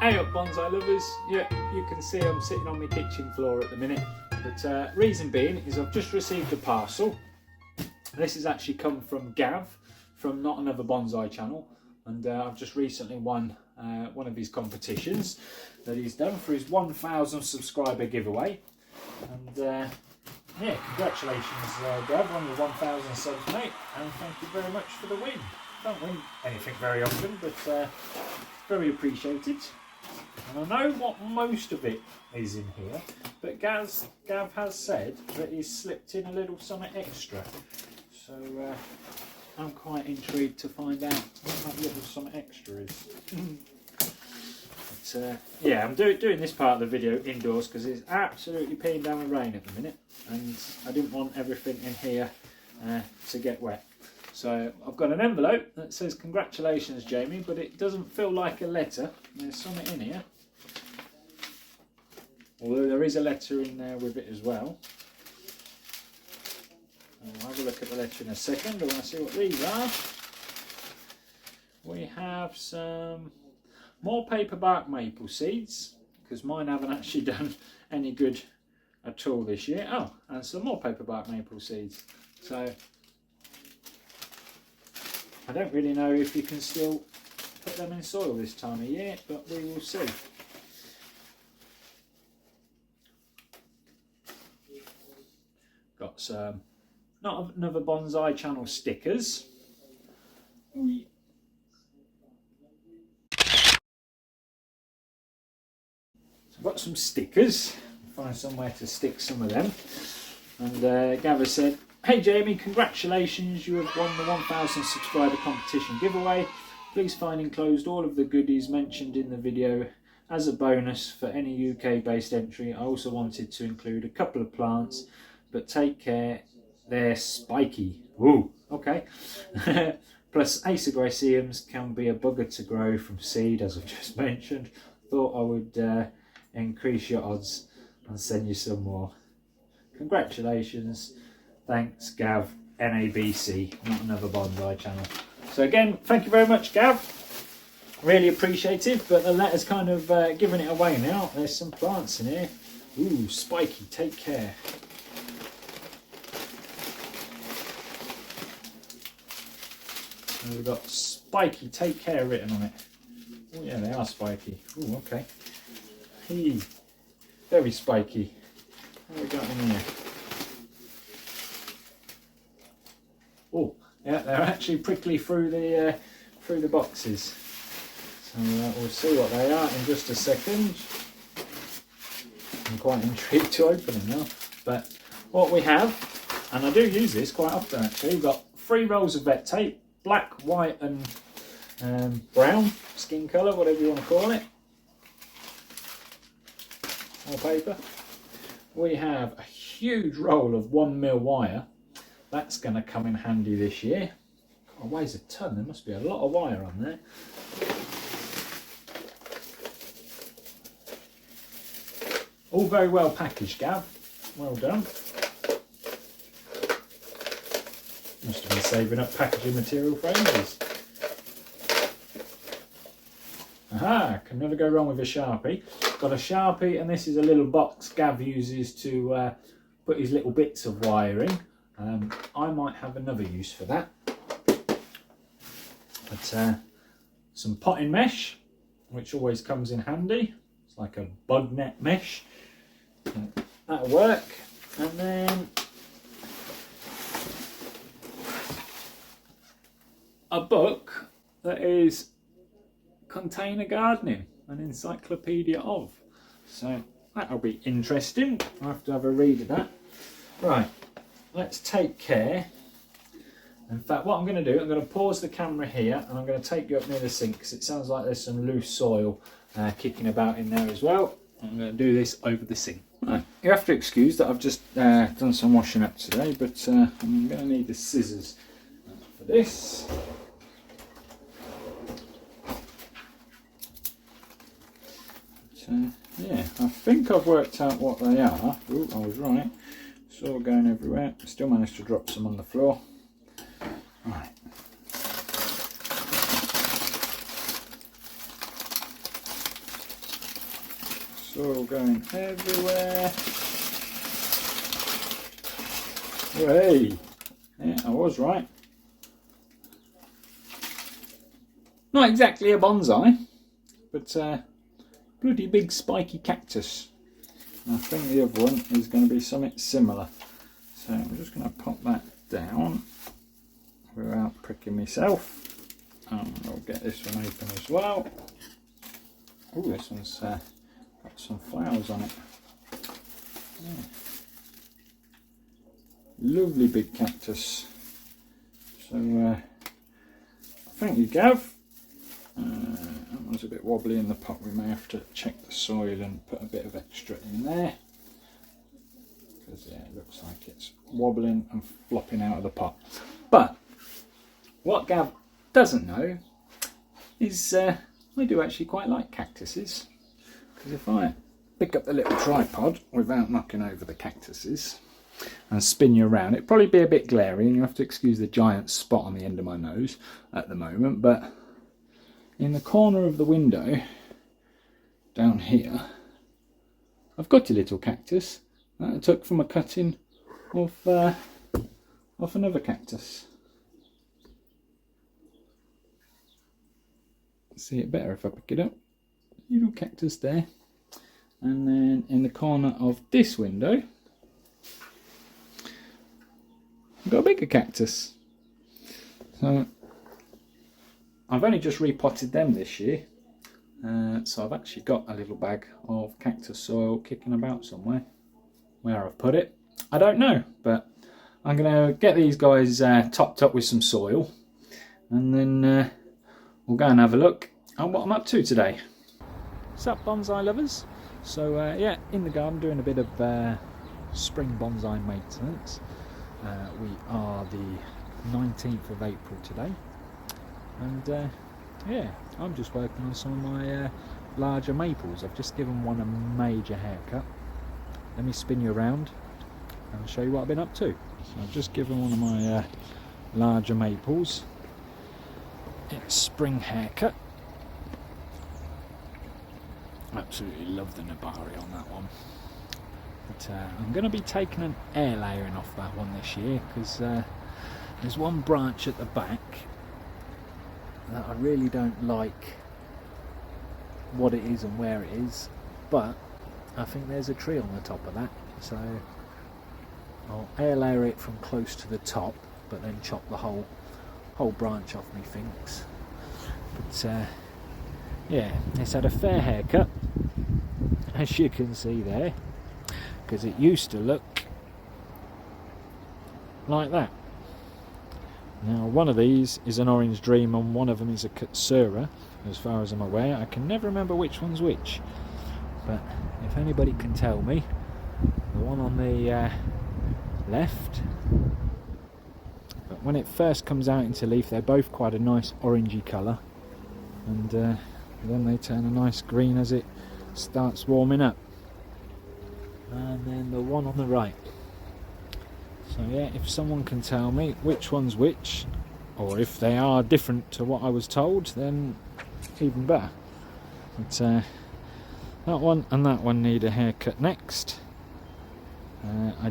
Hey up bonsai lovers, yeah, you can see I'm sitting on my kitchen floor at the minute, but reason being is I've just received a parcel. This has actually come from Gav from Not Another Bonsai channel, and I've just recently won one of his competitions that he's done for his 1,000 subscriber giveaway, and yeah, congratulations Gav on your 1,000 subs mate, and thank you very much for the win. Don't win anything very often, but very appreciated. And I know what most of it is in here, but Gav has said that he's slipped in a little something extra. So I'm quite intrigued to find out what that little something extra is. But yeah, I'm doing this part of the video indoors because it's absolutely peeing down with rain at the minute, and I didn't want everything in here to get wet. So I've got an envelope that says congratulations Jamie, but it doesn't feel like a letter. There's something in here, although there is a letter in there with it as well. I'll have a look at the letter in a second. I want to see what these are. We have some more paperbark maple seeds, because mine haven't actually done any good at all this year. Oh, and some more paperbark maple seeds. So I don't really know if you can still put them in soil this time of year, but we will see. Got some Not Another Bonsai channel stickers. So I've got some stickers. Find somewhere to stick some of them. And Gavin said, "Hey Jamie, congratulations, you have won the 1,000 subscriber competition giveaway. Please find enclosed all of the goodies mentioned in the video. As a bonus for any UK based entry, I also wanted to include a couple of plants, but take care, they're spiky." Ooh, okay. Plus Acer Bonsai can be a bugger to grow from seed, as I've just mentioned. Thought I would increase your odds and send you some more. Congratulations. Thanks, Gav, NABC, Not Another Bonsai channel. So again, thank you very much, Gav. Really appreciate it, but the letter's kind of giving it away now. There's some plants in here. Ooh, spiky, take care. And we've got spiky, take care written on it. Oh yeah, they are spiky. Ooh, okay. Hey, very spiky. What have we got in here? Oh, yeah, they're actually prickly through the boxes. So we'll see what they are in just a second. I'm quite intrigued to open them now. But what we have, and I do use this quite often actually, we've got 3 rolls of vet tape, black, white and brown, skin colour, whatever you want to call it. More paper. We have a huge roll of 1mm wire. That's going to come in handy this year. God, it weighs a ton. There must be a lot of wire on there. All very well packaged, Gav. Well done. Must have been saving up packaging material for ages. Aha, can never go wrong with a Sharpie. Got a Sharpie, and this is a little box Gav uses to put his little bits of wire in. I might have another use for that. But some potting mesh, which always comes in handy. It's like a bug net mesh. That'll work. And then a book that is Container Gardening, an encyclopedia of. So that'll be interesting. I'll have to have a read of that. Right, let's take care. In fact, what I'm going to do, I'm going to pause the camera here and I'm going to take you up near the sink because it sounds like there's some loose soil kicking about in there as well. I'm going to do this over the sink. Right. You have to excuse that I've just done some washing up today, but I'm going to need the scissors for this. Yeah, I think I've worked out what they are. Ooh, I was right. It's all going everywhere. Still managed to drop some on the floor. Right. Soil going everywhere. Hey, yeah, I was right. Not exactly a bonsai, but bloody big spiky cactus. And I think the other one is going to be something similar. So I'm just going to pop that down without pricking myself. And I'll get this one open as well. Oh, this one's got some flowers on it. Yeah. Lovely big cactus. So thank you, Gav. That one's a bit wobbly in the pot. We may have to check the soil and put a bit of extra in there, because yeah, it looks like it's wobbling and flopping out of the pot. But what Gav doesn't know is I do actually quite like cactuses, because if I pick up the little tripod without knocking over the cactuses and spin you around, it'd probably be a bit glary, and you have to excuse the giant spot on the end of my nose at the moment, but in the corner of the window down here, I've got a little cactus that I took from a cutting off another cactus. See it better if I pick it up. Little cactus there. And then in the corner of this window, I've got a bigger cactus. So I've only just repotted them this year, so I've actually got a little bag of cactus soil kicking about somewhere. Where I've put it, I don't know, but I'm going to get these guys topped up with some soil, and then we'll go and have a look at what I'm up to today. What's up, bonsai lovers? So yeah, in the garden doing a bit of spring bonsai maintenance. We are the 19th of April today. And yeah, I'm just working on some of my larger maples. I've just given one a major haircut. Let me spin you around and show you what I've been up to. So I've just given one of my larger maples its spring haircut. Absolutely love the Nabari on that one. But I'm going to be taking an air layering off that one this year, because there's one branch at the back that I really don't like what it is and where it is, but I think there's a tree on the top of that, so I'll air layer it from close to the top, but then chop the whole branch off, methinks. But yeah, it's had a fair haircut, as you can see there, because it used to look like that. Now, one of these is an Orange Dream and one of them is a Katsura, as far as I'm aware. I can never remember which one's which, but if anybody can tell me, the one on the left, but when it first comes out into leaf, they're both quite a nice orangey colour, and then they turn a nice green as it starts warming up. And then the one on the right. So yeah, if someone can tell me which one's which, or if they are different to what I was told, then even better. But that one and that one need a haircut next. I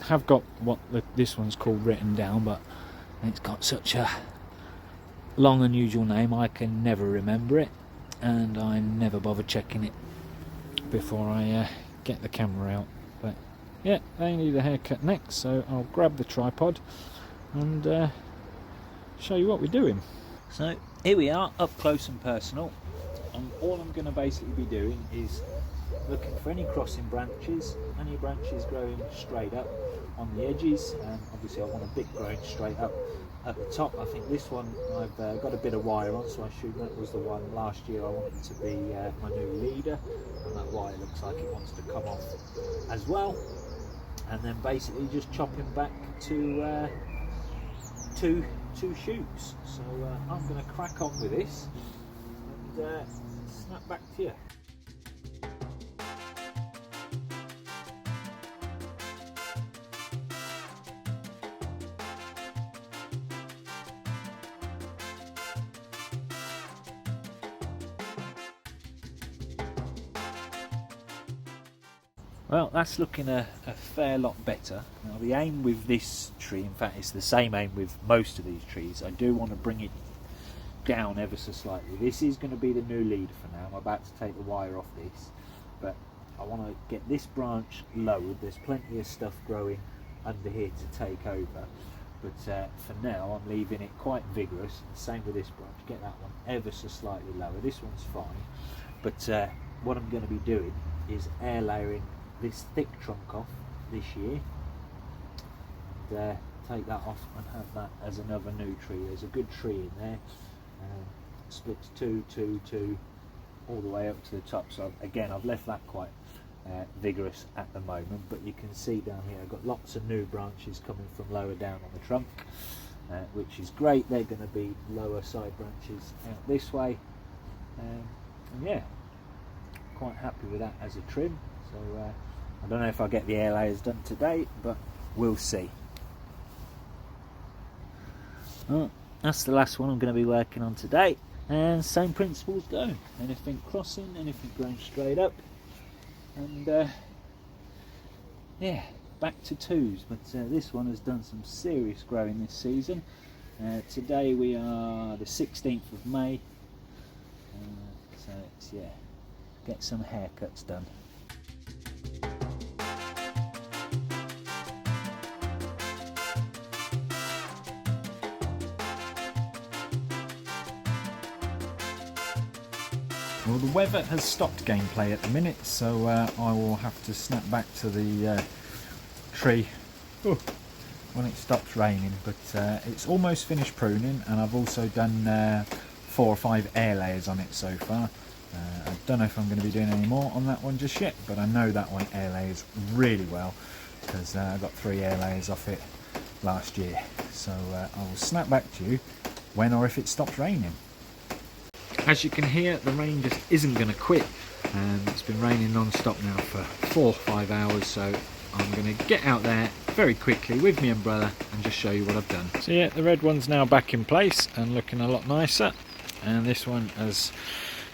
have got what this one's called written down, but it's got such a long unusual name I can never remember it, and I never bother checking it before I get the camera out. But yeah, they need a haircut next, so I'll grab the tripod and show you what we're doing. So here we are, up close and personal, and all I'm going to basically be doing is looking for any crossing branches, any branches growing straight up on the edges, and obviously I want a bit growing straight up at the top. I think this one I've got a bit of wire on, so I assume that was the one last year I wanted to be my new leader, and that wire looks like it wants to come off as well. And then basically just chopping back to two shoots. So I'm going to crack on with this and snap back to you. Well, that's looking a fair lot better. Now the aim with this tree, in fact it's the same aim with most of these trees, I do want to bring it down ever so slightly. This is going to be the new leader for now. I'm about to take the wire off this, but I want to get this branch lowered. There's plenty of stuff growing under here to take over, but for now I'm leaving it quite vigorous. And same with this branch, get that one ever so slightly lower. This one's fine, but what I'm going to be doing is air layering this thick trunk off this year, and take that off and have that as another new tree. There's a good tree in there, splits 2, 2, 2 all the way up to the top. So again, I've left that quite vigorous at the moment, but you can see down here I've got lots of new branches coming from lower down on the trunk, which is great. They're going to be lower side branches out this way, and yeah, quite happy with that as a trim. So I don't know if I'll get the air layers done today, but we'll see. Well, that's the last one I'm going to be working on today, and same principles go. Anything crossing, anything going straight up, and yeah, back to twos. But this one has done some serious growing this season. Today we are the 16th of May, so it's, yeah, get some haircuts done. Well, the weather has stopped gameplay at the minute, so I will have to snap back to the tree when it stops raining. But it's almost finished pruning, and I've also done 4 or 5 air layers on it so far. I don't know if I'm going to be doing any more on that one just yet, but I know that one air layers really well because I got 3 air layers off it last year. So I will snap back to you when or if it stops raining. As you can hear, the rain just isn't going to quit, and it's been raining non-stop now for 4 or 5 hours, so I'm going to get out there very quickly with my umbrella and just show you what I've done. So yeah, the red one's now back in place and looking a lot nicer, and this one has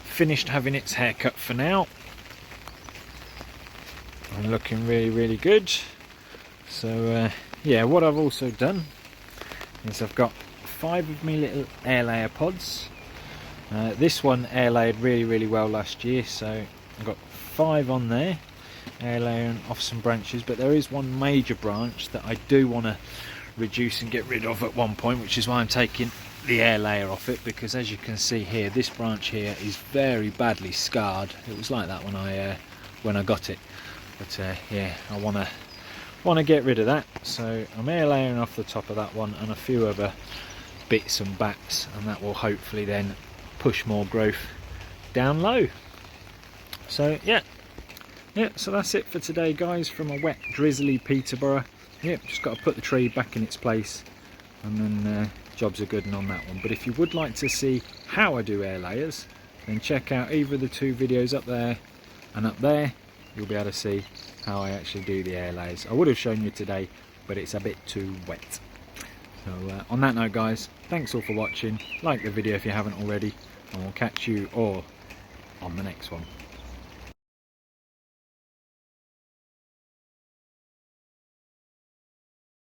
finished having its haircut for now and looking really good. So yeah, what I've also done is I've got 5 of my little air layer pods. This one air layered really well last year, so I've got 5 on there air layering off some branches, but there is one major branch that I do want to reduce and get rid of at one point, which is why I'm taking the air layer off it, because as you can see here, this branch here is very badly scarred. It was like that when I got it, but yeah, I want to get rid of that, so I'm air layering off the top of that one and a few other bits and bats, and that will hopefully then push more growth down low. So yeah, so that's it for today, guys, from a wet drizzly Peterborough. Yeah, just got to put the tree back in its place, and then jobs are good on that one. But if you would like to see how I do air layers, then check out either of the 2 videos up there and up there. You'll be able to see how I actually do the air layers. I would have shown you today, but it's a bit too wet. So on that note, guys, thanks all for watching. Like the video if you haven't already, and we'll catch you all on the next one.